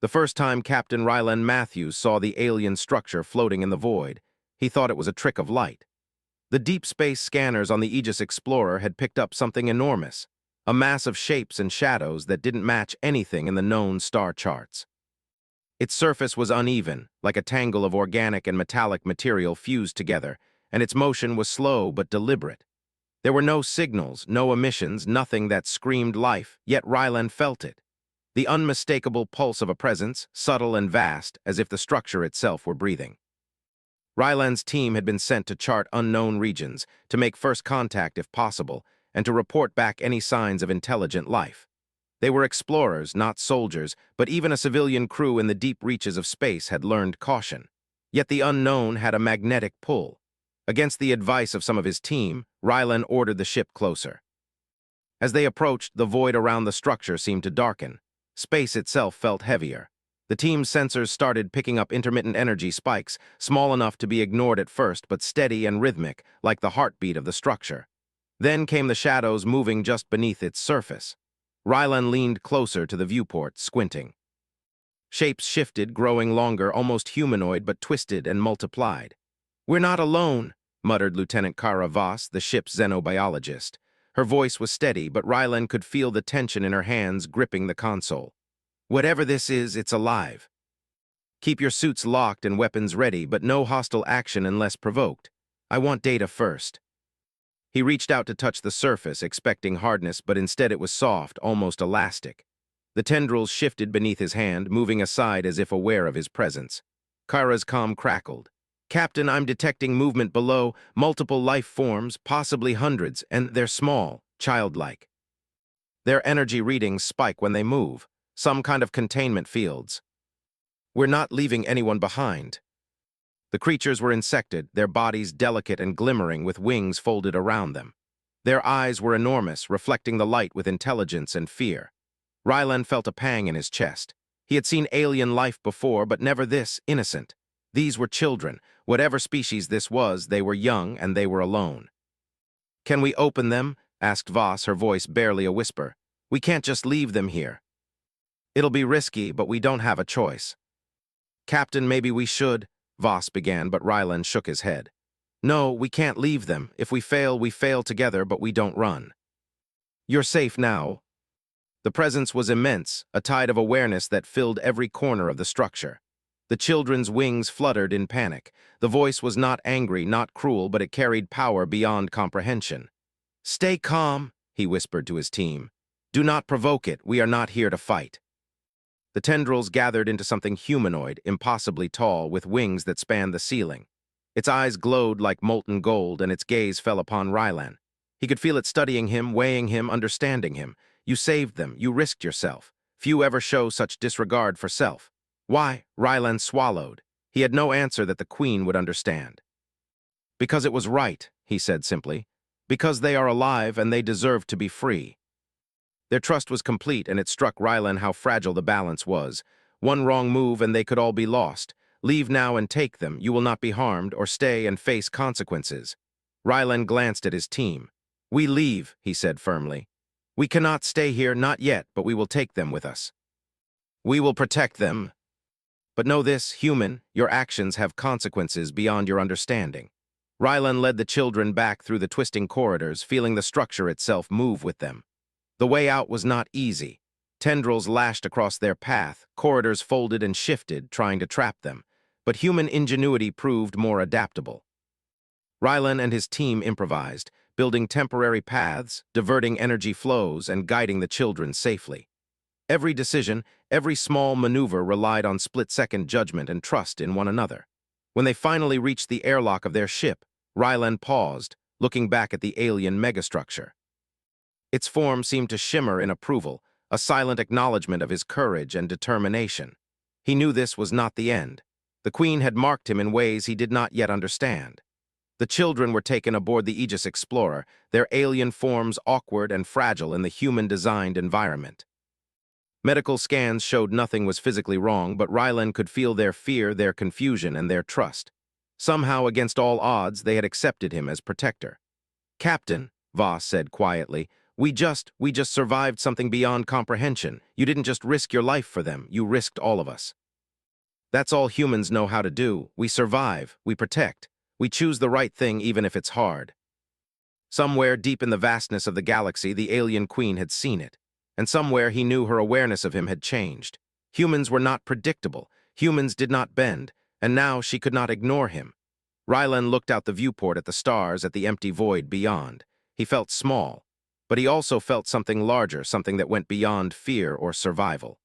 The first time Captain Ryland Matthews saw the alien structure floating in the void, he thought it was a trick of light. The deep space scanners on the Aegis Explorer had picked up something enormous, a mass of shapes and shadows that didn't match anything in the known star charts. Its surface was uneven, like a tangle of organic and metallic material fused together, and its motion was slow but deliberate. There were no signals, no emissions, nothing that screamed life, yet Ryland felt it. The unmistakable pulse of a presence, subtle and vast, as if the structure itself were breathing. Ryland's team had been sent to chart unknown regions, to make first contact if possible, and to report back any signs of intelligent life. They were explorers, not soldiers, but even a civilian crew in the deep reaches of space had learned caution. Yet the unknown had a magnetic pull. Against the advice of some of his team, Ryland ordered the ship closer. As they approached, the void around the structure seemed to darken. Space itself felt heavier. The team's sensors started picking up intermittent energy spikes, small enough to be ignored at first, but steady and rhythmic, like the heartbeat of the structure. Then came the shadows moving just beneath its surface. Ryland leaned closer to the viewport, squinting. Shapes shifted, growing longer, almost humanoid, but twisted and multiplied. "We're not alone," muttered Lieutenant Kara Voss, the ship's xenobiologist. Her voice was steady, but Ryland could feel the tension in her hands gripping the console. "Whatever this is, it's alive. Keep your suits locked and weapons ready, but no hostile action unless provoked. I want data first." He reached out to touch the surface, expecting hardness, but instead it was soft, almost elastic. The tendrils shifted beneath his hand, moving aside as if aware of his presence. Kara's comm crackled. "Captain, I'm detecting movement below, multiple life forms, possibly hundreds, and they're small, childlike. Their energy readings spike when they move, some kind of containment fields. We're not leaving anyone behind." The creatures were insected, their bodies delicate and glimmering with wings folded around them. Their eyes were enormous, reflecting the light with intelligence and fear. Ryland felt a pang in his chest. He had seen alien life before, but never this innocent. These were children. Whatever species this was, they were young and they were alone. "Can we open them?" asked Voss, her voice barely a whisper. "We can't just leave them here." "It'll be risky, but we don't have a choice." "Captain, maybe we should," Voss began, but Ryland shook his head. "No, we can't leave them. If we fail together, but we don't run. You're safe now." The presence was immense, a tide of awareness that filled every corner of the structure. The children's wings fluttered in panic. The voice was not angry, not cruel, but it carried power beyond comprehension. "Stay calm," he whispered to his team. "Do not provoke it. We are not here to fight." The tendrils gathered into something humanoid, impossibly tall, with wings that spanned the ceiling. Its eyes glowed like molten gold, and its gaze fell upon Ryland. He could feel it studying him, weighing him, understanding him. "You saved them. You risked yourself. Few ever show such disregard for self." "Why?" Ryland swallowed. He had no answer that the Queen would understand. "Because it was right," he said simply. "Because they are alive and they deserve to be free." Their trust was complete, and it struck Ryland how fragile the balance was. One wrong move and they could all be lost. "Leave now and take them. You will not be harmed, or stay and face consequences." Ryland glanced at his team. "We leave," he said firmly. "We cannot stay here, not yet, but we will take them with us. We will protect them. But know this, human, your actions have consequences beyond your understanding." Ryland led the children back through the twisting corridors, feeling the structure itself move with them. The way out was not easy. Tendrils lashed across their path, corridors folded and shifted, trying to trap them. But human ingenuity proved more adaptable. Ryland and his team improvised, building temporary paths, diverting energy flows, and guiding the children safely. Every decision, every small maneuver relied on split-second judgment and trust in one another. When they finally reached the airlock of their ship, Ryland paused, looking back at the alien megastructure. Its form seemed to shimmer in approval, a silent acknowledgement of his courage and determination. He knew this was not the end. The Queen had marked him in ways he did not yet understand. The children were taken aboard the Aegis Explorer, their alien forms awkward and fragile in the human-designed environment. Medical scans showed nothing was physically wrong, but Ryland could feel their fear, their confusion, and their trust. Somehow, against all odds, they had accepted him as protector. "Captain," Voss said quietly, We just survived something beyond comprehension. You didn't just risk your life for them, you risked all of us. That's all humans know how to do. We survive, we protect. We choose the right thing even if it's hard. Somewhere deep in the vastness of the galaxy, the alien queen had seen it. And somewhere he knew her awareness of him had changed. Humans were not predictable. Humans did not bend. And now she could not ignore him. Rylan looked out the viewport at the stars, at the empty void beyond. He felt small. But he also felt something larger, something that went beyond fear or survival.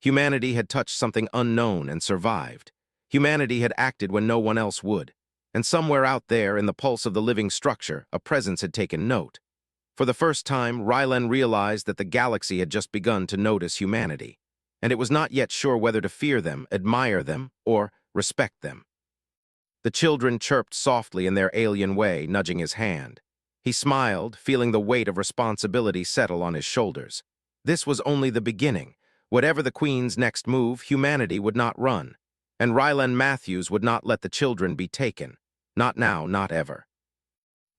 Humanity had touched something unknown and survived. Humanity had acted when no one else would. And somewhere out there, in the pulse of the living structure, a presence had taken note. For the first time, Rylan realized that the galaxy had just begun to notice humanity. And it was not yet sure whether to fear them, admire them, or respect them. The children chirped softly in their alien way, nudging his hand. He smiled, feeling the weight of responsibility settle on his shoulders. This was only the beginning. Whatever the Queen's next move, humanity would not run. And Rylan Matthews would not let the children be taken. Not now, not ever.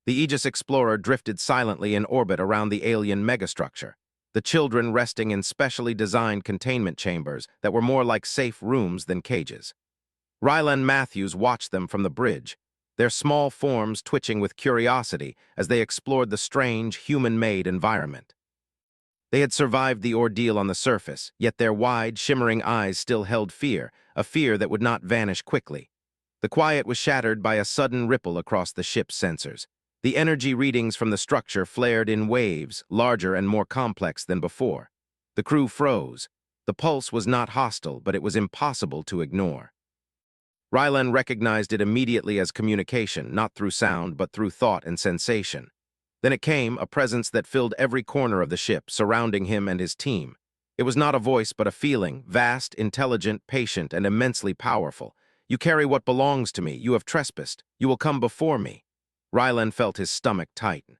The Aegis Explorer drifted silently in orbit around the alien megastructure, the children resting in specially designed containment chambers that were more like safe rooms than cages. Rylan Matthews watched them from the bridge, their small forms twitching with curiosity as they explored the strange, human-made environment. They had survived the ordeal on the surface, yet their wide, shimmering eyes still held fear, a fear that would not vanish quickly. The quiet was shattered by a sudden ripple across the ship's sensors. The energy readings from the structure flared in waves, larger and more complex than before. The crew froze. The pulse was not hostile, but it was impossible to ignore. Rylan recognized it immediately as communication, not through sound, but through thought and sensation. Then it came, a presence that filled every corner of the ship, surrounding him and his team. It was not a voice, but a feeling, vast, intelligent, patient, and immensely powerful. You carry what belongs to me. You have trespassed. You will come before me. Rylan felt his stomach tighten.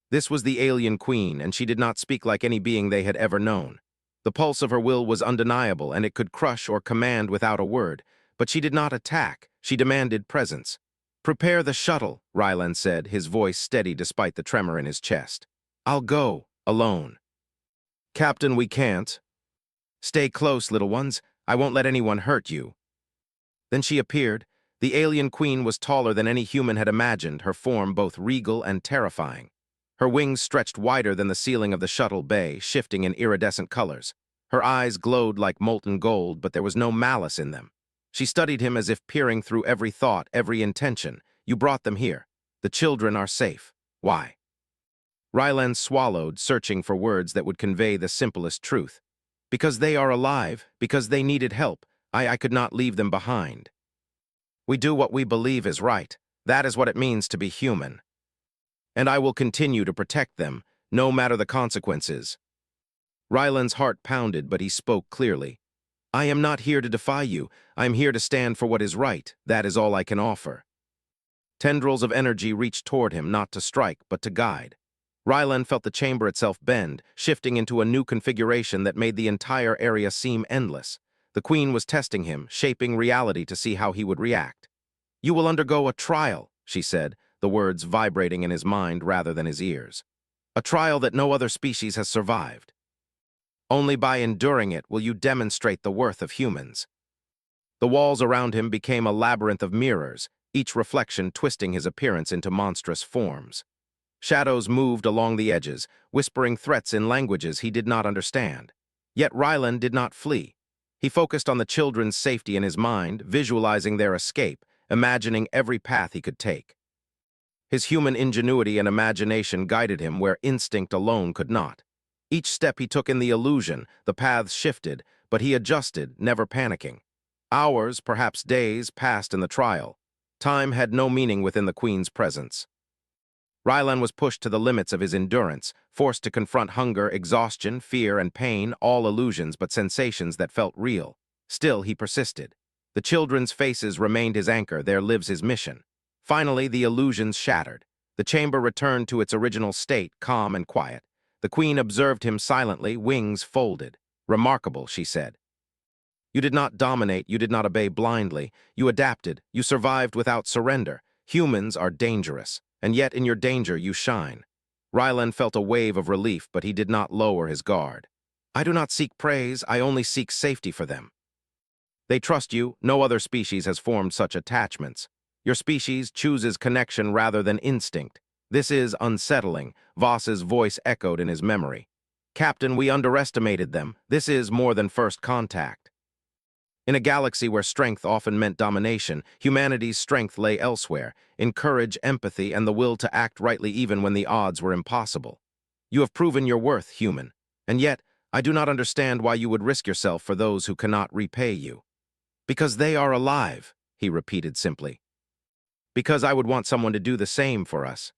This was the alien queen, and she did not speak like any being they had ever known. The pulse of her will was undeniable, and it could crush or command without a word. But she did not attack. She demanded presence. "Prepare the shuttle," Rylan said, his voice steady despite the tremor in his chest. "I'll go, alone." "Captain, we can't." "Stay close, little ones. I won't let anyone hurt you." Then she appeared. The alien queen was taller than any human had imagined, her form both regal and terrifying. Her wings stretched wider than the ceiling of the shuttle bay, shifting in iridescent colors. Her eyes glowed like molten gold, but there was no malice in them. She studied him as if peering through every thought, every intention. "You brought them here. The children are safe. Why?" Rylan swallowed, searching for words that would convey the simplest truth. "Because they are alive, because they needed help. I could not leave them behind. We do what we believe is right. That is what it means to be human. And I will continue to protect them, no matter the consequences." Rylan's heart pounded, but he spoke clearly. "I am not here to defy you. I am here to stand for what is right. That is all I can offer." Tendrils of energy reached toward him, not to strike, but to guide. Rylan felt the chamber itself bend, shifting into a new configuration that made the entire area seem endless. The Queen was testing him, shaping reality to see how he would react. "You will undergo a trial," she said, the words vibrating in his mind rather than his ears. "A trial that no other species has survived. Only by enduring it will you demonstrate the worth of humans." The walls around him became a labyrinth of mirrors, each reflection twisting his appearance into monstrous forms. Shadows moved along the edges, whispering threats in languages he did not understand. Yet Rylan did not flee. He focused on the children's safety in his mind, visualizing their escape, imagining every path he could take. His human ingenuity and imagination guided him where instinct alone could not. Each step he took in the illusion, the paths shifted, but he adjusted, never panicking. Hours, perhaps days, passed in the trial. Time had no meaning within the Queen's presence. Rylan was pushed to the limits of his endurance, forced to confront hunger, exhaustion, fear, and pain, all illusions but sensations that felt real. Still, he persisted. The children's faces remained his anchor, their lives his mission. Finally, the illusions shattered. The chamber returned to its original state, calm and quiet. The Queen observed him silently, wings folded. "Remarkable," she said. "You did not dominate, you did not obey blindly. You adapted, you survived without surrender. Humans are dangerous, and yet in your danger you shine." Rylan felt a wave of relief, but he did not lower his guard. I do not seek praise, I only seek safety for them. They trust you, no other species has formed such attachments. Your species chooses connection rather than instinct. This is unsettling, Voss's voice echoed in his memory. Captain, we underestimated them. This is more than first contact. In a galaxy where strength often meant domination, humanity's strength lay elsewhere, in courage, empathy, and the will to act rightly even when the odds were impossible. You have proven your worth, human, and yet I do not understand why you would risk yourself for those who cannot repay you. Because they are alive, he repeated simply. Because I would want someone to do the same for us.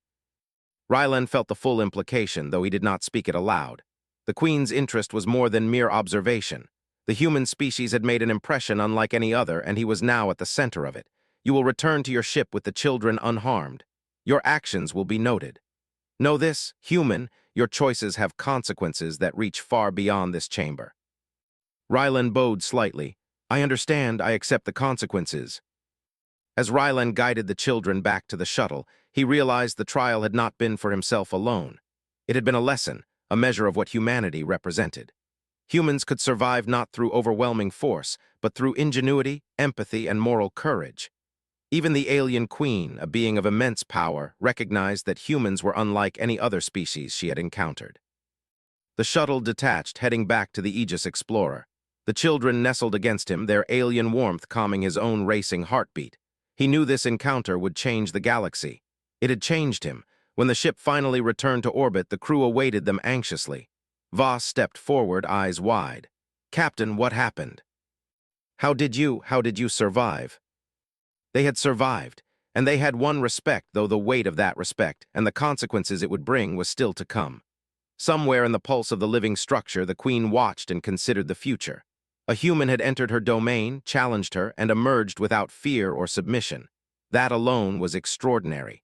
Rylan felt the full implication, though he did not speak it aloud. The Queen's interest was more than mere observation. The human species had made an impression unlike any other, and he was now at the center of it. You will return to your ship with the children unharmed. Your actions will be noted. Know this, human, your choices have consequences that reach far beyond this chamber. Rylan bowed slightly. I understand, I accept the consequences. As Rylan guided the children back to the shuttle, he realized the trial had not been for himself alone. It had been a lesson, a measure of what humanity represented. Humans could survive not through overwhelming force, but through ingenuity, empathy, and moral courage. Even the alien queen, a being of immense power, recognized that humans were unlike any other species she had encountered. The shuttle detached, heading back to the Aegis Explorer. The children nestled against him, their alien warmth calming his own racing heartbeat. He knew this encounter would change the galaxy. It had changed him. When the ship finally returned to orbit, the crew awaited them anxiously. Voss stepped forward, eyes wide. Captain, what happened? How did you survive? They had survived, and they had won respect, though the weight of that respect and the consequences it would bring was still to come. Somewhere in the pulse of the living structure, the Queen watched and considered the future. A human had entered her domain, challenged her, and emerged without fear or submission. That alone was extraordinary.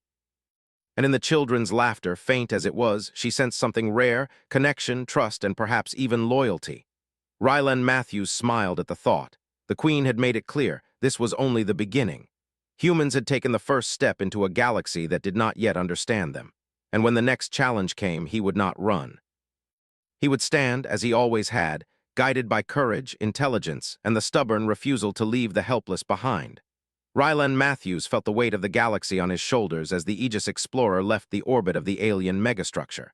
And in the children's laughter, faint as it was, she sensed something rare, connection, trust, and perhaps even loyalty. Rylan Matthews smiled at the thought. The Queen had made it clear, this was only the beginning. Humans had taken the first step into a galaxy that did not yet understand them. And when the next challenge came, he would not run. He would stand, as he always had, guided by courage, intelligence, and the stubborn refusal to leave the helpless behind. Rylan Matthews felt the weight of the galaxy on his shoulders as the Aegis Explorer left the orbit of the alien megastructure.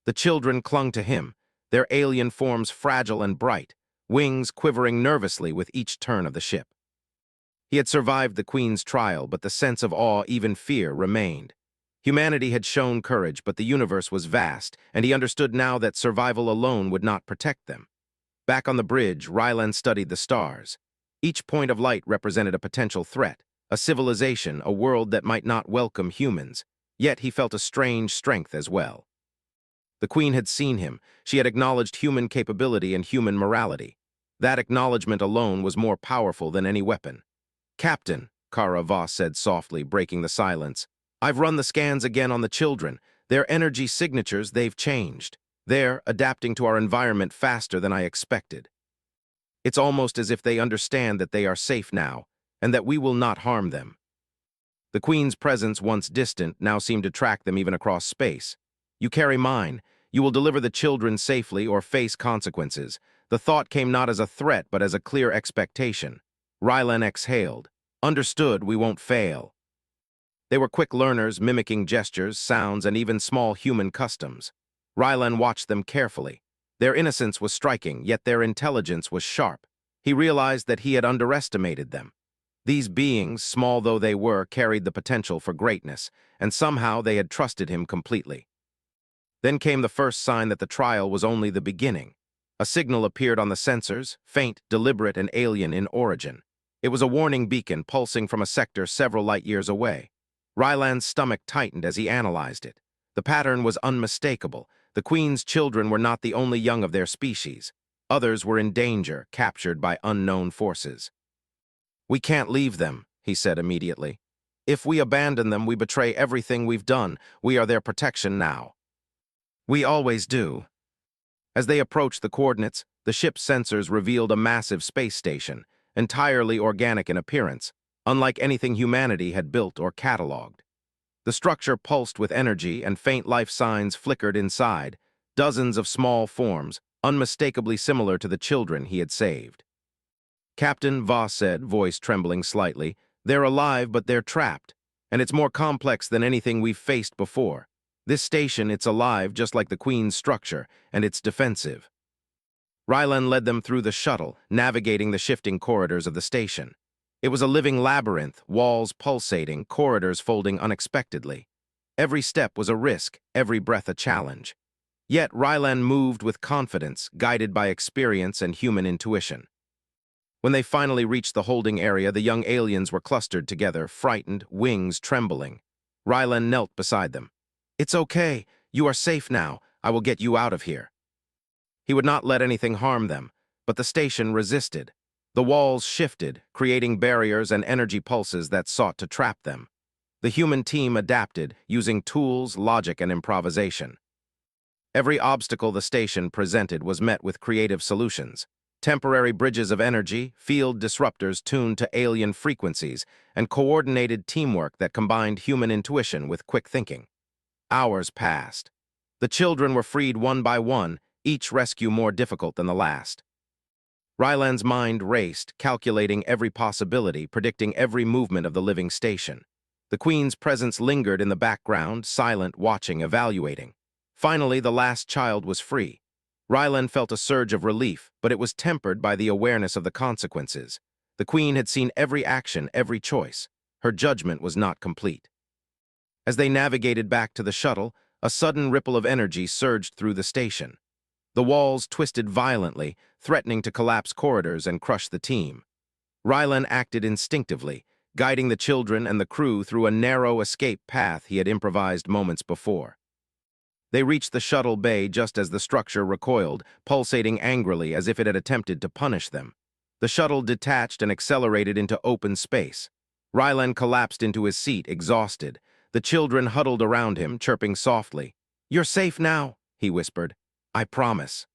The children clung to him, their alien forms fragile and bright, wings quivering nervously with each turn of the ship. He had survived the Queen's trial, but the sense of awe, even fear, remained. Humanity had shown courage, but the universe was vast, and he understood now that survival alone would not protect them. Back on the bridge, Rylan studied the stars. Each point of light represented a potential threat, a civilization, a world that might not welcome humans. Yet he felt a strange strength as well. The Queen had seen him. She had acknowledged human capability and human morality. That acknowledgement alone was more powerful than any weapon. Captain, Kara Voss said softly, breaking the silence, I've run the scans again on the children. Their energy signatures, they've changed. They're adapting to our environment faster than I expected. It's almost as if they understand that they are safe now, and that we will not harm them. The Queen's presence, once distant, now seemed to track them even across space. You carry mine. You will deliver the children safely or face consequences. The thought came not as a threat, but as a clear expectation. Rylan exhaled. Understood, we won't fail. They were quick learners, mimicking gestures, sounds, and even small human customs. Rylan watched them carefully. Their innocence was striking, yet their intelligence was sharp. He realized that he had underestimated them. These beings, small though they were, carried the potential for greatness, and somehow they had trusted him completely. Then came the first sign that the trial was only the beginning. A signal appeared on the sensors, faint, deliberate, and alien in origin. It was a warning beacon pulsing from a sector several light-years away. Rylan's stomach tightened as he analyzed it. The pattern was unmistakable. The Queen's children were not the only young of their species. Others were in danger, captured by unknown forces. We can't leave them, he said immediately. If we abandon them, we betray everything we've done. We are their protection now. We always do. As they approached the coordinates, the ship's sensors revealed a massive space station, entirely organic in appearance, unlike anything humanity had built or catalogued. The structure pulsed with energy and faint life signs flickered inside, dozens of small forms, unmistakably similar to the children he had saved. Captain Voss said, voice trembling slightly, "They're alive, but they're trapped. And it's more complex than anything we've faced before. This station, it's alive just like the Queen's structure, and it's defensive." Rylan led them through the shuttle, navigating the shifting corridors of the station. It was a living labyrinth, walls pulsating, corridors folding unexpectedly. Every step was a risk, every breath a challenge. Yet Rylan moved with confidence, guided by experience and human intuition. When they finally reached the holding area, the young aliens were clustered together, frightened, wings trembling. Rylan knelt beside them. "It's okay. You are safe now. I will get you out of here." He would not let anything harm them, but the station resisted. The walls shifted, creating barriers and energy pulses that sought to trap them. The human team adapted, using tools, logic, and improvisation. Every obstacle the station presented was met with creative solutions. Temporary bridges of energy, field disruptors tuned to alien frequencies, and coordinated teamwork that combined human intuition with quick thinking. Hours passed. The children were freed one by one, each rescue more difficult than the last. Rylan's mind raced, calculating every possibility, predicting every movement of the living station. The Queen's presence lingered in the background, silent, watching, evaluating. Finally, the last child was free. Rylan felt a surge of relief, but it was tempered by the awareness of the consequences. The Queen had seen every action, every choice. Her judgment was not complete. As they navigated back to the shuttle, a sudden ripple of energy surged through the station. The walls twisted violently, threatening to collapse corridors and crush the team. Rylan acted instinctively, guiding the children and the crew through a narrow escape path he had improvised moments before. They reached the shuttle bay just as the structure recoiled, pulsating angrily as if it had attempted to punish them. The shuttle detached and accelerated into open space. Rylan collapsed into his seat, exhausted. The children huddled around him, chirping softly. "You're safe now," he whispered. "I promise.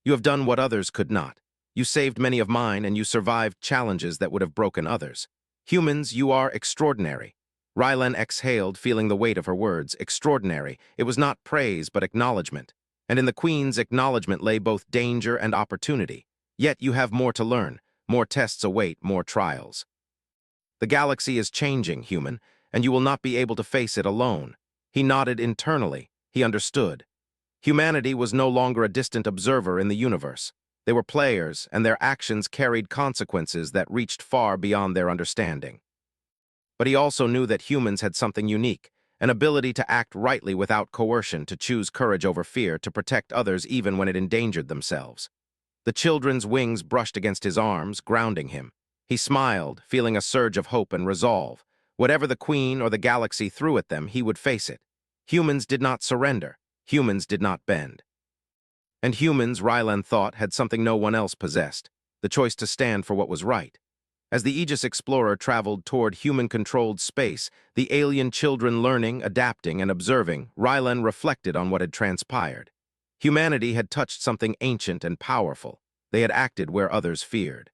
You have done what others could not. You saved many of mine, and you survived challenges that would have broken others. Humans, you are extraordinary." Rylan exhaled, feeling the weight of her words. Extraordinary. It was not praise, but acknowledgement. And in the Queen's acknowledgement lay both danger and opportunity. Yet you have more to learn. More tests await, more trials. The galaxy is changing, human, and you will not be able to face it alone. He nodded internally. He understood. Humanity was no longer a distant observer in the universe. They were players, and their actions carried consequences that reached far beyond their understanding. But he also knew that humans had something unique, an ability to act rightly without coercion, to choose courage over fear, to protect others even when it endangered themselves. The children's wings brushed against his arms, grounding him. He smiled, feeling a surge of hope and resolve. Whatever the Queen or the galaxy threw at them, he would face it. Humans did not surrender. Humans did not bend. And humans, Rylan thought, had something no one else possessed, the choice to stand for what was right. As the Aegis Explorer traveled toward human-controlled space, the alien children learning, adapting, and observing, Rylan reflected on what had transpired. Humanity had touched something ancient and powerful. They had acted where others feared.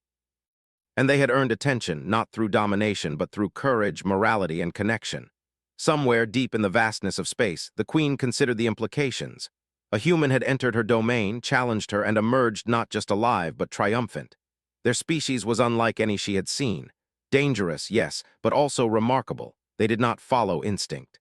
And they had earned attention, not through domination, but through courage, morality, and connection. Somewhere deep in the vastness of space, the Queen considered the implications. A human had entered her domain, challenged her, and emerged not just alive, but triumphant. Their species was unlike any she had seen. Dangerous, yes, but also remarkable. They did not follow instinct.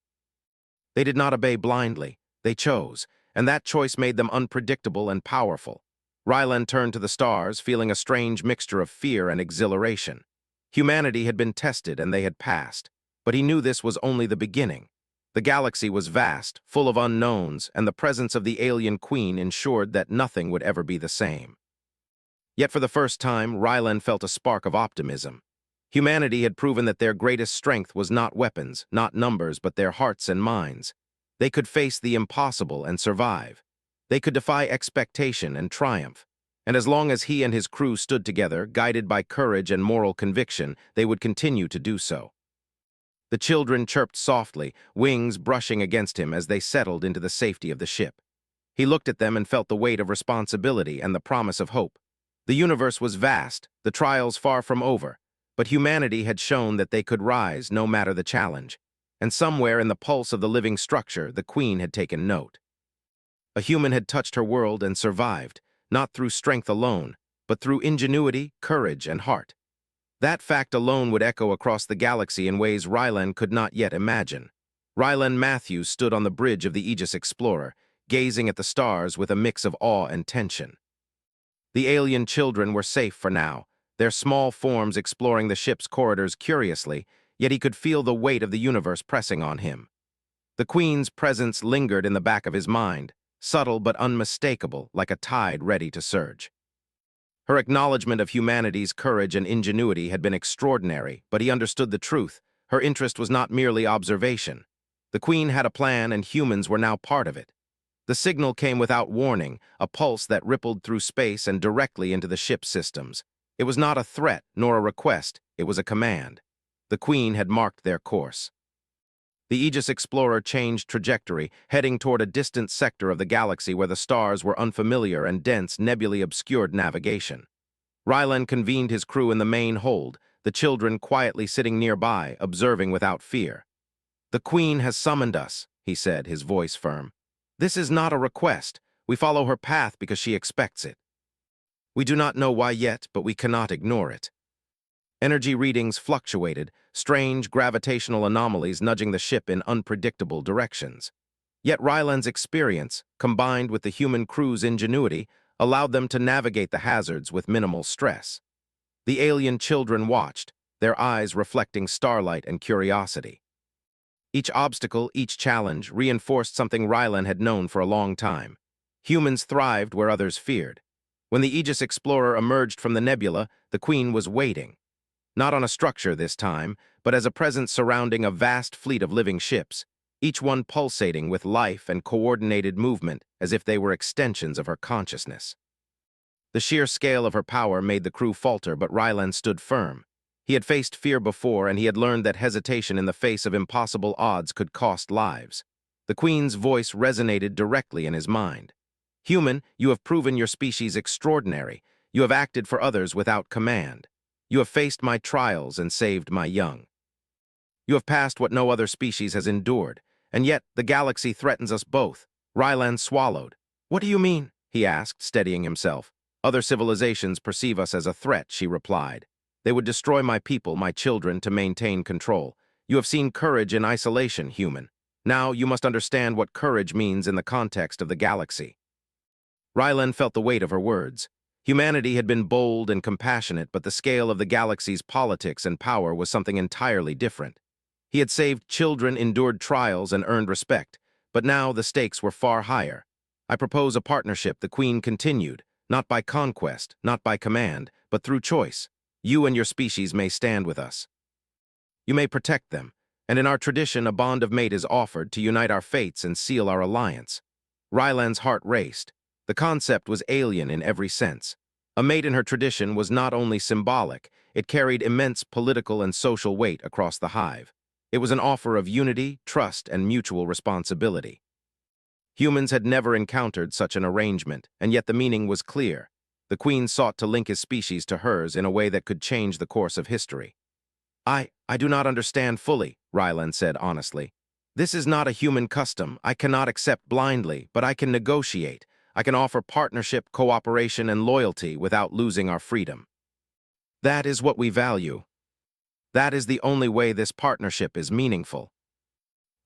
They did not obey blindly. They chose, and that choice made them unpredictable and powerful. Rylan turned to the stars, feeling a strange mixture of fear and exhilaration. Humanity had been tested, and they had passed. But he knew this was only the beginning. The galaxy was vast, full of unknowns, and the presence of the alien Queen ensured that nothing would ever be the same. Yet for the first time, Rylan felt a spark of optimism. Humanity had proven that their greatest strength was not weapons, not numbers, but their hearts and minds. They could face the impossible and survive. They could defy expectation and triumph. And as long as he and his crew stood together, guided by courage and moral conviction, they would continue to do so. The children chirped softly, wings brushing against him as they settled into the safety of the ship. He looked at them and felt the weight of responsibility and the promise of hope. The universe was vast, the trials far from over, but humanity had shown that they could rise no matter the challenge. and somewhere in the pulse of the living structure, the Queen had taken note. A human had touched her world and survived, not through strength alone, but through ingenuity, courage, and heart. That fact alone would echo across the galaxy in ways Rylan could not yet imagine. Rylan Matthews stood on the bridge of the Aegis Explorer, gazing at the stars with a mix of awe and tension. The alien children were safe for now, their small forms exploring the ship's corridors curiously, yet he could feel the weight of the universe pressing on him. The Queen's presence lingered in the back of his mind, subtle but unmistakable, like a tide ready to surge. Her acknowledgement of humanity's courage and ingenuity had been extraordinary, but he understood the truth. Her interest was not merely observation. The Queen had a plan, and humans were now part of it. The signal came without warning, a pulse that rippled through space and directly into the ship's systems. It was not a threat, nor a request, it was a command. The Queen had marked their course. The Aegis Explorer changed trajectory, heading toward a distant sector of the galaxy where the stars were unfamiliar and dense, nebulae obscured navigation. Rylan convened his crew in the main hold, the children quietly sitting nearby, observing without fear. "The Queen has summoned us," he said, his voice firm. "This is not a request. We follow her path because she expects it. We do not know why yet, but we cannot ignore it." Energy readings fluctuated, strange gravitational anomalies nudging the ship in unpredictable directions. Yet Rylan's experience, combined with the human crew's ingenuity, allowed them to navigate the hazards with minimal stress. The alien children watched, their eyes reflecting starlight and curiosity. Each obstacle, each challenge, reinforced something Rylan had known for a long time. Humans thrived where others feared. When the Aegis Explorer emerged from the nebula, the Queen was waiting. Not on a structure this time, but as a presence surrounding a vast fleet of living ships, each one pulsating with life and coordinated movement as if they were extensions of her consciousness. The sheer scale of her power made the crew falter, but Rylan stood firm. He had faced fear before, and he had learned that hesitation in the face of impossible odds could cost lives. The Queen's voice resonated directly in his mind. "Human, you have proven your species extraordinary. You have acted for others without command. You have faced my trials and saved my young. You have passed what no other species has endured, and yet the galaxy threatens us both." Rylan swallowed. "What do you mean?" he asked, steadying himself. "Other civilizations perceive us as a threat," she replied. "They would destroy my people, my children, to maintain control. You have seen courage in isolation, human. Now you must understand what courage means in the context of the galaxy." Rylan felt the weight of her words. Humanity had been bold and compassionate, but the scale of the galaxy's politics and power was something entirely different. He had saved children, endured trials, and earned respect, but now the stakes were far higher. "I propose a partnership," the Queen continued, "not by conquest, not by command, but through choice. You and your species may stand with us. You may protect them, and in our tradition a bond of mate is offered to unite our fates and seal our alliance." Rylan's heart raced. The concept was alien in every sense. A mate in her tradition was not only symbolic, it carried immense political and social weight across the hive. It was an offer of unity, trust, and mutual responsibility. Humans had never encountered such an arrangement, and yet the meaning was clear. The Queen sought to link his species to hers in a way that could change the course of history. I do not understand fully," Rylan said honestly. "This is not a human custom. I cannot accept blindly, but I can negotiate. I can offer partnership, cooperation, and loyalty without losing our freedom. That is what we value. That is the only way this partnership is meaningful."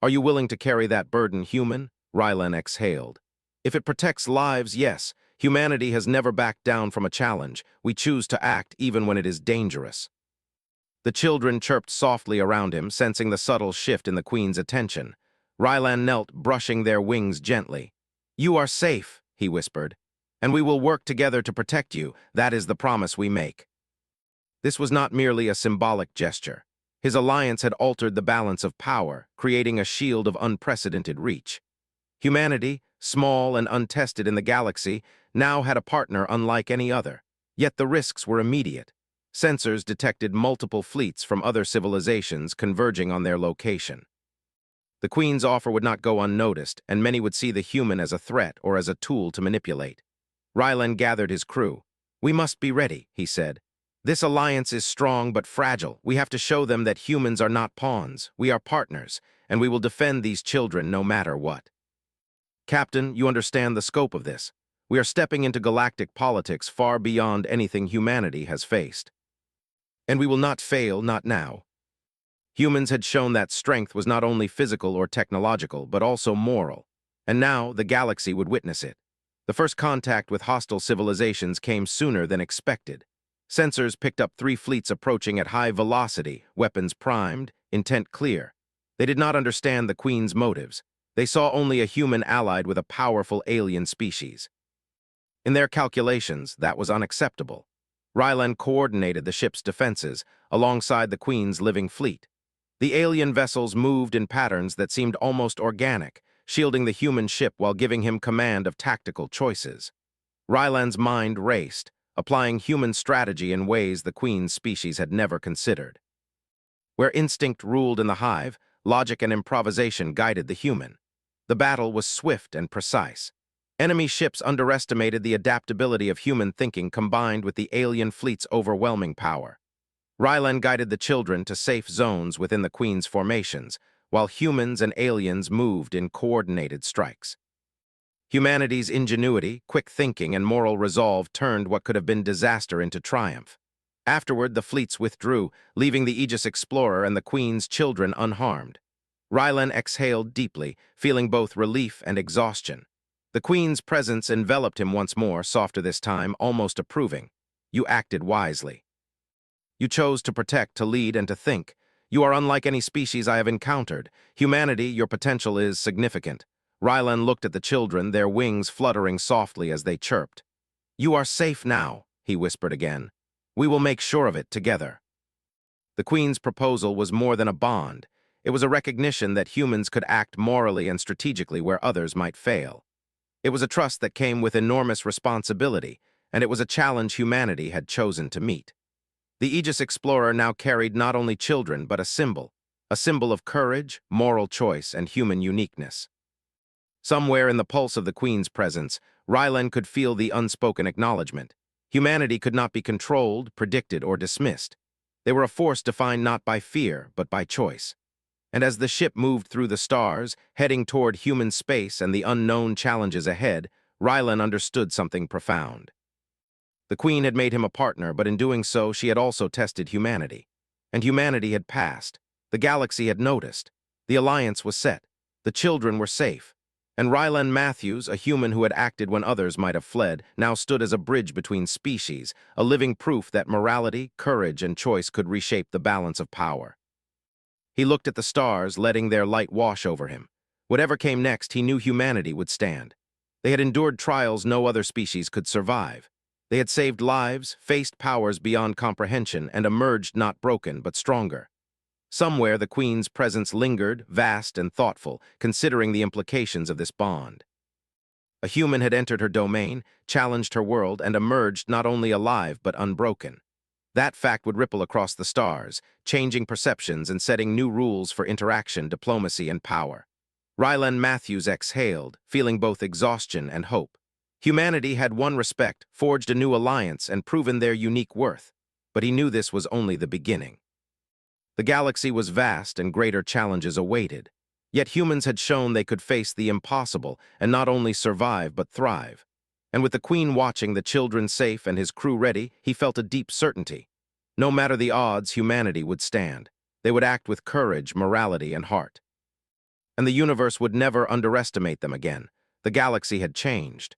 "Are you willing to carry that burden, human?" Rylan exhaled. "If it protects lives, yes. Humanity has never backed down from a challenge. We choose to act even when it is dangerous." The children chirped softly around him, sensing the subtle shift in the Queen's attention. Rylan knelt, brushing their wings gently. "You are safe," he whispered, "and we will work together to protect you. That is the promise we make." This was not merely a symbolic gesture. His alliance had altered the balance of power, creating a shield of unprecedented reach. Humanity, small and untested in the galaxy, now had a partner unlike any other. Yet the risks were immediate. Sensors detected multiple fleets from other civilizations converging on their location. The Queen's offer would not go unnoticed, and many would see the human as a threat or as a tool to manipulate. Rylan gathered his crew. "We must be ready," he said. This alliance is strong but fragile. We have to show them that humans are not pawns. We are partners, and we will defend these children no matter what. Captain, you understand the scope of this. We are stepping into galactic politics far beyond anything humanity has faced. And we will not fail, not now. Humans had shown that strength was not only physical or technological, but also moral. And now the galaxy would witness it. The first contact with hostile civilizations came sooner than expected. Sensors picked up 3 fleets approaching at high velocity, weapons primed, intent clear. They did not understand the Queen's motives. They saw only a human allied with a powerful alien species. In their calculations, that was unacceptable. Rylan coordinated the ship's defenses alongside the Queen's living fleet. The alien vessels moved in patterns that seemed almost organic, shielding the human ship while giving him command of tactical choices. Rylan's mind raced, applying human strategy in ways the Queen's species had never considered. Where instinct ruled in the hive, logic and improvisation guided the human. The battle was swift and precise. Enemy ships underestimated the adaptability of human thinking combined with the alien fleet's overwhelming power. Rylan guided the children to safe zones within the Queen's formations, while humans and aliens moved in coordinated strikes. Humanity's ingenuity, quick thinking, and moral resolve turned what could have been disaster into triumph. Afterward, the fleets withdrew, leaving the Aegis Explorer and the Queen's children unharmed. Rylan exhaled deeply, feeling both relief and exhaustion. The Queen's presence enveloped him once more, softer this time, almost approving. You acted wisely. You chose to protect, to lead, and to think. You are unlike any species I have encountered. Humanity, your potential is significant. Rylan looked at the children, their wings fluttering softly as they chirped. You are safe now, he whispered again. We will make sure of it together. The Queen's proposal was more than a bond. It was a recognition that humans could act morally and strategically where others might fail. It was a trust that came with enormous responsibility, and it was a challenge humanity had chosen to meet. The Aegis Explorer now carried not only children, but a symbol of courage, moral choice, and human uniqueness. Somewhere in the pulse of the Queen's presence, Rylan could feel the unspoken acknowledgement. Humanity could not be controlled, predicted, or dismissed. They were a force defined not by fear, but by choice. And as the ship moved through the stars, heading toward human space and the unknown challenges ahead, Rylan understood something profound. The Queen had made him a partner, but in doing so, she had also tested humanity. And humanity had passed. The galaxy had noticed. The alliance was set. The children were safe. And Rylan Matthews, a human who had acted when others might have fled, now stood as a bridge between species, a living proof that morality, courage, and choice could reshape the balance of power. He looked at the stars, letting their light wash over him. Whatever came next, he knew humanity would stand. They had endured trials no other species could survive. They had saved lives, faced powers beyond comprehension, and emerged not broken but stronger. Somewhere the Queen's presence lingered, vast and thoughtful, considering the implications of this bond. A human had entered her domain, challenged her world, and emerged not only alive but unbroken. That fact would ripple across the stars, changing perceptions and setting new rules for interaction, diplomacy, and power. Rylan Matthews exhaled, feeling both exhaustion and hope. Humanity had won respect, forged a new alliance, and proven their unique worth. But he knew this was only the beginning. The galaxy was vast and greater challenges awaited. Yet humans had shown they could face the impossible and not only survive but thrive. And with the Queen watching, the children safe, and his crew ready, he felt a deep certainty. No matter the odds, humanity would stand. They would act with courage, morality, and heart. And the universe would never underestimate them again. The galaxy had changed.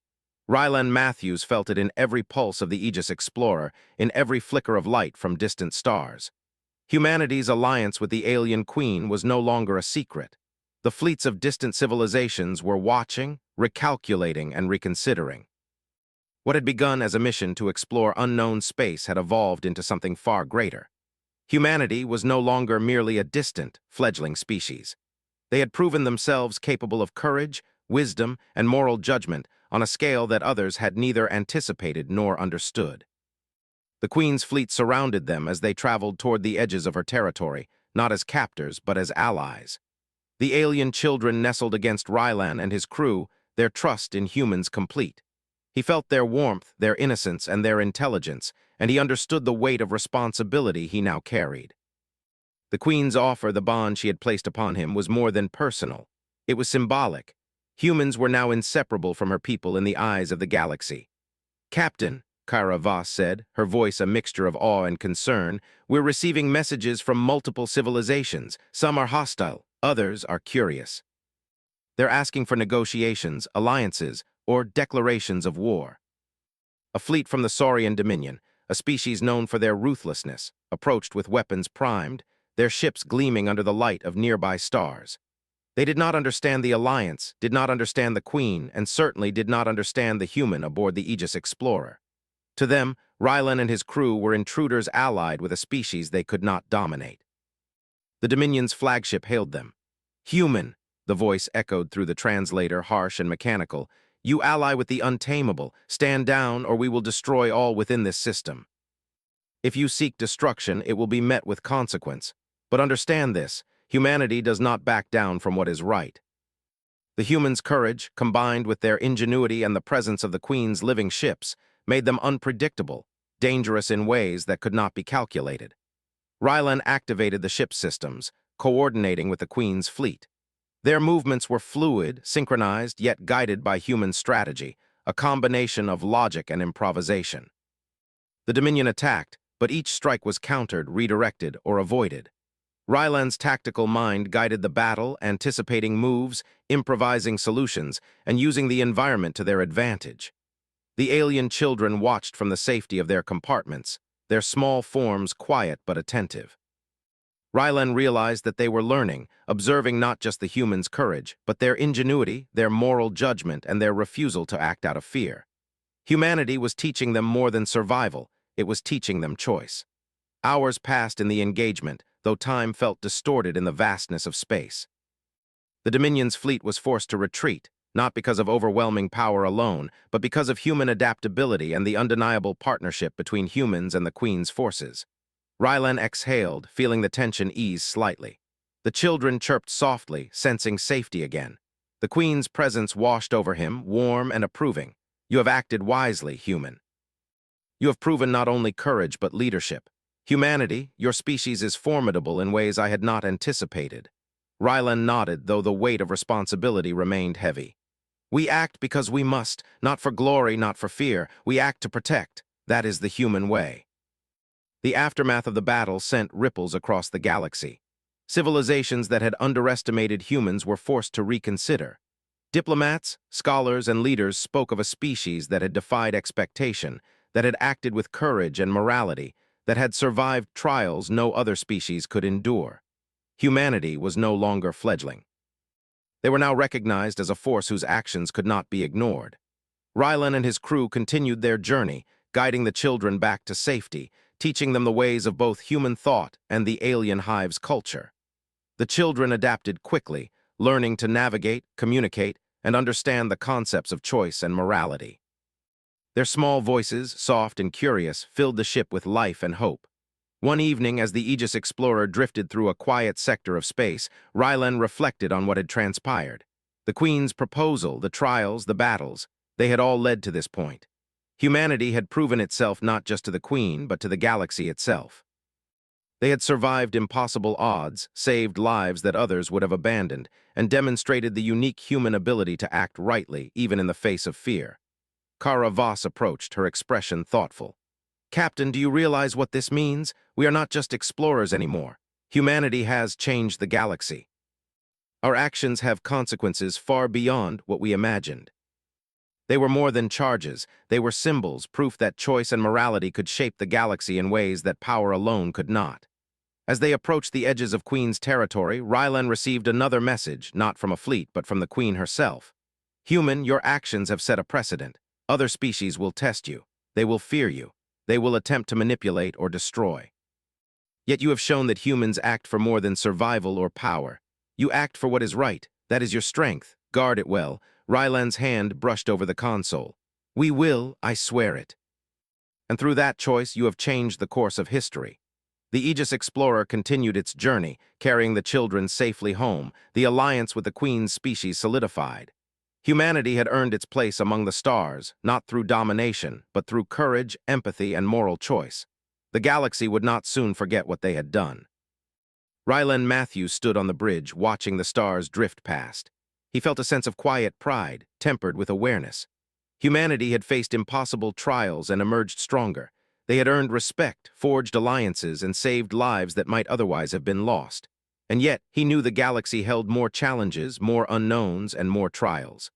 Rylan Matthews felt it in every pulse of the Aegis Explorer, in every flicker of light from distant stars. Humanity's alliance with the alien Queen was no longer a secret. The fleets of distant civilizations were watching, recalculating, and reconsidering. What had begun as a mission to explore unknown space had evolved into something far greater. Humanity was no longer merely a distant, fledgling species. They had proven themselves capable of courage, wisdom, and moral judgment on a scale that others had neither anticipated nor understood. The Queen's fleet surrounded them as they traveled toward the edges of her territory, not as captors but as allies. The alien children nestled against Rylan and his crew, their trust in humans complete. He felt their warmth, their innocence, and their intelligence, and he understood the weight of responsibility he now carried. The Queen's offer, the bond she had placed upon him, was more than personal. It was symbolic. Humans were now inseparable from her people in the eyes of the galaxy. "Captain," Kara Voss said, her voice a mixture of awe and concern, "we're receiving messages from multiple civilizations. Some are hostile, others are curious. They're asking for negotiations, alliances, or declarations of war." A fleet from the Saurian Dominion, a species known for their ruthlessness, approached with weapons primed, their ships gleaming under the light of nearby stars. They did not understand the alliance, did not understand the Queen, and certainly did not understand the human aboard the Aegis Explorer. To them, Rylan and his crew were intruders allied with a species they could not dominate. The Dominion's flagship hailed them. "Human," the voice echoed through the translator, harsh and mechanical, "you ally with the untamable. Stand down, or we will destroy all within this system. If you seek destruction, it will be met with consequence. But understand this, humanity does not back down from what is right." The humans' courage, combined with their ingenuity and the presence of the Queen's living ships, made them unpredictable, dangerous in ways that could not be calculated. Rylan activated the ship systems, coordinating with the Queen's fleet. Their movements were fluid, synchronized, yet guided by human strategy, a combination of logic and improvisation. The Dominion attacked, but each strike was countered, redirected, or avoided. Rylan's tactical mind guided the battle, anticipating moves, improvising solutions, and using the environment to their advantage. The alien children watched from the safety of their compartments, their small forms quiet but attentive. Rylan realized that they were learning, observing not just the humans' courage, but their ingenuity, their moral judgment, and their refusal to act out of fear. Humanity was teaching them more than survival, it was teaching them choice. Hours passed in the engagement, though time felt distorted in the vastness of space. The Dominion's fleet was forced to retreat, not because of overwhelming power alone, but because of human adaptability and the undeniable partnership between humans and the Queen's forces. Rylan exhaled, feeling the tension ease slightly. The children chirped softly, sensing safety again. The Queen's presence washed over him, warm and approving. "You have acted wisely, human. You have proven not only courage but leadership. Humanity, your species is formidable in ways I had not anticipated." Rylan nodded, though the weight of responsibility remained heavy. "We act because we must, not for glory, not for fear. We act to protect. That is the human way." The aftermath of the battle sent ripples across the galaxy. Civilizations that had underestimated humans were forced to reconsider. Diplomats, scholars, and leaders spoke of a species that had defied expectation, that had acted with courage and morality, that had survived trials no other species could endure. Humanity was no longer fledgling. They were now recognized as a force whose actions could not be ignored. Rylan and his crew continued their journey, guiding the children back to safety, teaching them the ways of both human thought and the alien hive's culture. The children adapted quickly, learning to navigate, communicate, and understand the concepts of choice and morality. Their small voices, soft and curious, filled the ship with life and hope. One evening, as the Aegis Explorer drifted through a quiet sector of space, Rylan reflected on what had transpired. The Queen's proposal, the trials, the battles, they had all led to this point. Humanity had proven itself not just to the Queen, but to the galaxy itself. They had survived impossible odds, saved lives that others would have abandoned, and demonstrated the unique human ability to act rightly, even in the face of fear. Kara Voss approached, her expression thoughtful. "Captain, do you realize what this means? We are not just explorers anymore. Humanity has changed the galaxy. Our actions have consequences far beyond what we imagined." They were more than charges, they were symbols, proof that choice and morality could shape the galaxy in ways that power alone could not. As they approached the edges of Queen's territory, Rylan received another message, not from a fleet, but from the Queen herself. "Human, your actions have set a precedent. Other species will test you. They will fear you. They will attempt to manipulate or destroy. Yet you have shown that humans act for more than survival or power. You act for what is right. That is your strength. Guard it well." Rylan's hand brushed over the console. "We will, I swear it. And through that choice, you have changed the course of history." The Aegis Explorer continued its journey, carrying the children safely home. The alliance with the Queen's species solidified. Humanity had earned its place among the stars, not through domination, but through courage, empathy, and moral choice. The galaxy would not soon forget what they had done. Rylan Matthews stood on the bridge, watching the stars drift past. He felt a sense of quiet pride, tempered with awareness. Humanity had faced impossible trials and emerged stronger. They had earned respect, forged alliances, and saved lives that might otherwise have been lost. And yet, he knew the galaxy held more challenges, more unknowns, and more trials.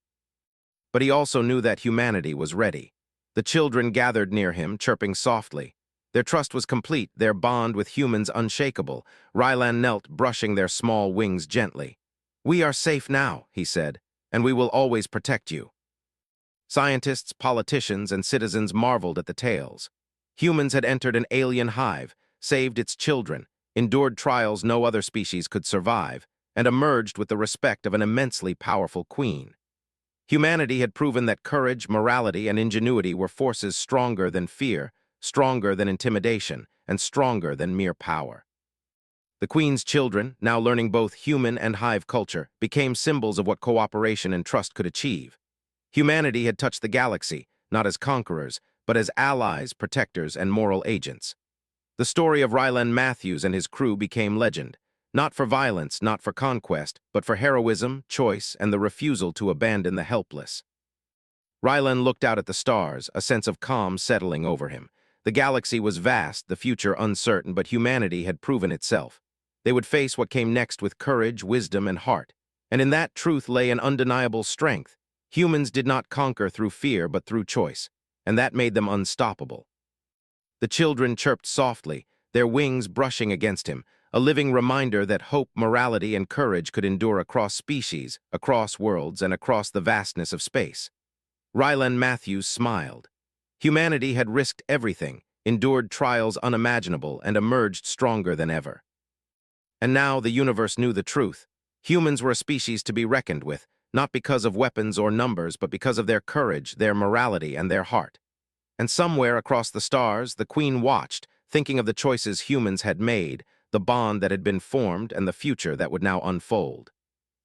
But he also knew that humanity was ready. The children gathered near him, chirping softly. Their trust was complete, their bond with humans unshakable. Rylan knelt, brushing their small wings gently. "We are safe now," he said, "and we will always protect you." Scientists, politicians, and citizens marveled at the tales. Humans had entered an alien hive, saved its children, endured trials no other species could survive, and emerged with the respect of an immensely powerful queen. Humanity had proven that courage, morality, and ingenuity were forces stronger than fear, stronger than intimidation, and stronger than mere power. The queen's children, now learning both human and hive culture, became symbols of what cooperation and trust could achieve. Humanity had touched the galaxy, not as conquerors, but as allies, protectors, and moral agents. The story of Rylan Matthews and his crew became legend, not for violence, not for conquest, but for heroism, choice, and the refusal to abandon the helpless. Rylan looked out at the stars, a sense of calm settling over him. The galaxy was vast, the future uncertain, but humanity had proven itself. They would face what came next with courage, wisdom, and heart. And in that truth lay an undeniable strength. Humans did not conquer through fear, but through choice, and that made them unstoppable. The children chirped softly, their wings brushing against him, a living reminder that hope, morality, and courage could endure across species, across worlds, and across the vastness of space. Rylan Matthews smiled. Humanity had risked everything, endured trials unimaginable, and emerged stronger than ever. And now the universe knew the truth. Humans were a species to be reckoned with, not because of weapons or numbers, but because of their courage, their morality, and their heart. And somewhere across the stars, the Queen watched, thinking of the choices humans had made, the bond that had been formed, and the future that would now unfold.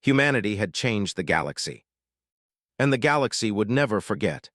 Humanity had changed the galaxy. And the galaxy would never forget.